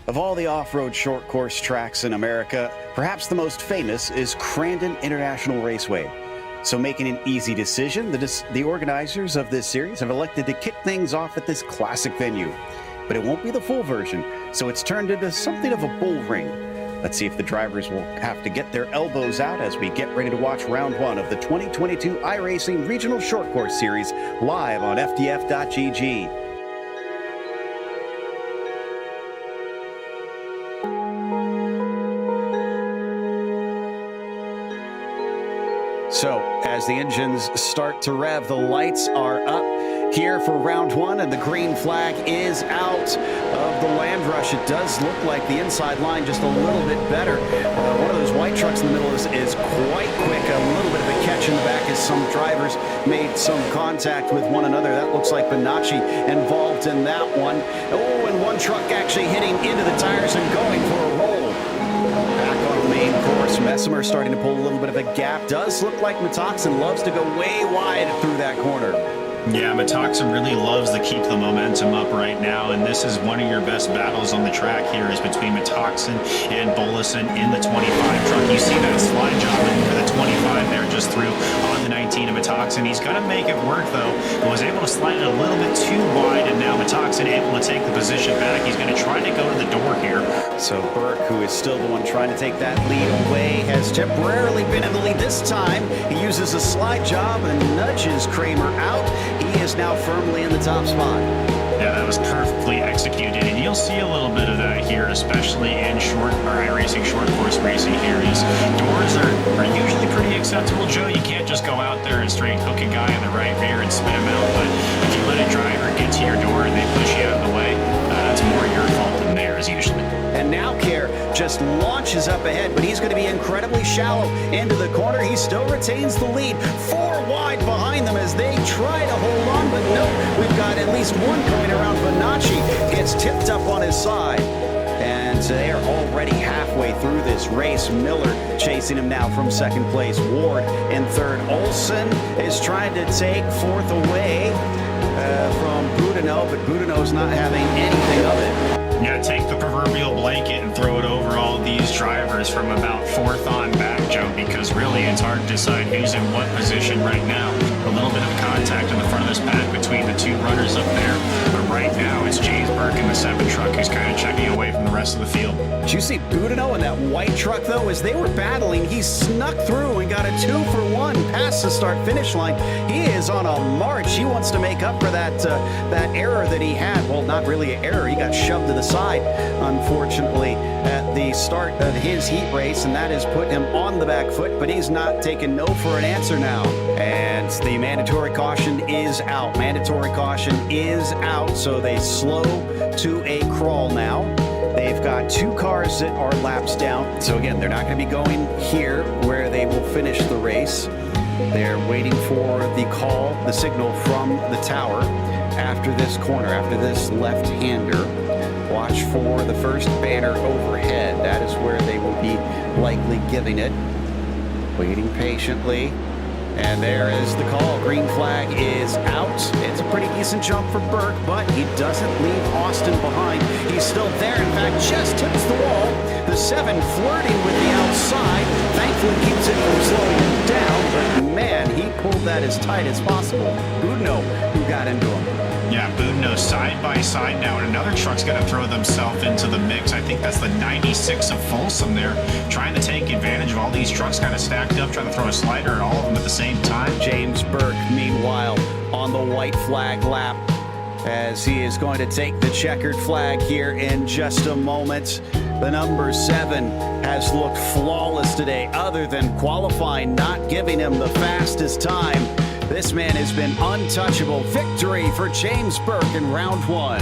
Of all the off-road short course tracks in America, perhaps the most famous is Crandon International Raceway. So making an easy decision, the organizers of this series have elected to kick things off at this classic venue. But it won't be the full version, so it's turned into something of a bull ring. Let's see if the drivers will have to get their elbows out as we get ready to watch round one of the 2022 iRacing Regional Short Course Series live on FDF.GG. So, as the engines start to rev, the lights are up here for round one, and the green flag is out of the land rush. It does look like the inside line just a little bit better. One of those white trucks in the middle is quite quick. A little bit of a catch in the back as some drivers made some contact with one another. That looks like Bonacci involved in that one. Oh, and one truck actually hitting into the tires and going for a roll. Back on the main course, Messimer starting to pull a little bit of a gap. Does look like Metoxen loves to go way wide through that corner. Yeah, Metoxen really loves to keep the momentum up right now, and this is one of your best battles on the track here is between Metoxen and Bolison in the 25 truck. You see that slide job for the 25 there just through on the 19 of Metoxen. He's going to make it work, though. He was able to slide it a little bit too wide, and now Metoxen able to take the position back. He's going to try to go to the door here. So Burk, who is still the one trying to take that lead away, has temporarily been in the lead this time. He uses a slide job and nudges Kramer out. He is now firmly in the top spot. Yeah, that was perfectly executed, and you'll see a little bit of that here, especially in iRacing short course racing here. Doors are usually pretty acceptable, Joe. You can't just go out there and straight hook a guy in the right rear and spin him out, but if you let a driver get to your door and they push you out of the way, that's more your fault than theirs usually. And now Kerr just launches up ahead, but he's going to be incredibly shallow into the corner. He still retains the lead. 4 wide behind them as they try to hold on, but no, we've got at least one going around. Bonacci gets tipped up on his side. And they are already halfway through this race. Miller chasing him now from second place. Ward in third. Olsen is trying to take fourth away from Boudinot, but Boudinot's not having anything of it. Yeah, take the proverbial blanket and throw it over all these drivers from about fourth on back, Joe, because really it's hard to decide who's in what position right now. A little bit of contact in the front of this pack between the two runners up there, but right now it's James Burk in the 7 truck who's kind of checking away from the rest of the field. Did you see Boudinot in that white truck, though? As they were battling, he snuck through and got a 2-for-1 past the start-finish line. He is on a march. He wants to make up for that error that he had. Well, not really an error. He got shoved to the side, unfortunately, at the start of his heat race, and that has put him on the back foot, but he's not taking no for an answer now. And the mandatory caution is out. Mandatory caution is out, so they slow to a crawl now. They've got 2 cars that are laps down. So again, they're not going to be going here where they will finish the race. They're waiting for the call, the signal from the tower after this corner, after this left-hander. Watch for the first banner overhead. That is where they will be likely giving it. Waiting patiently. And there is the call. Green flag is out. It's a pretty decent jump for Burke, but he doesn't leave Austin behind. He's still there. In fact, just tips the wall. The 7 flirting with the outside. Thankfully keeps it from slowing him down, but man, he pulled that as tight as possible. Boudinot, who got into him. Yeah, Boudinot side by side now, and another truck's going to throw themselves into the mix. I think that's the 96 of Folsom there, trying to take advantage of all these trucks kind of stacked up, trying to throw a slider at all of them at the same time. James Burke, meanwhile, on the white flag lap, as he is going to take the checkered flag here in just a moment. The number 7 has looked flawless today, other than qualifying, not giving him the fastest time. This man has been untouchable. Victory for James Burke in round 1.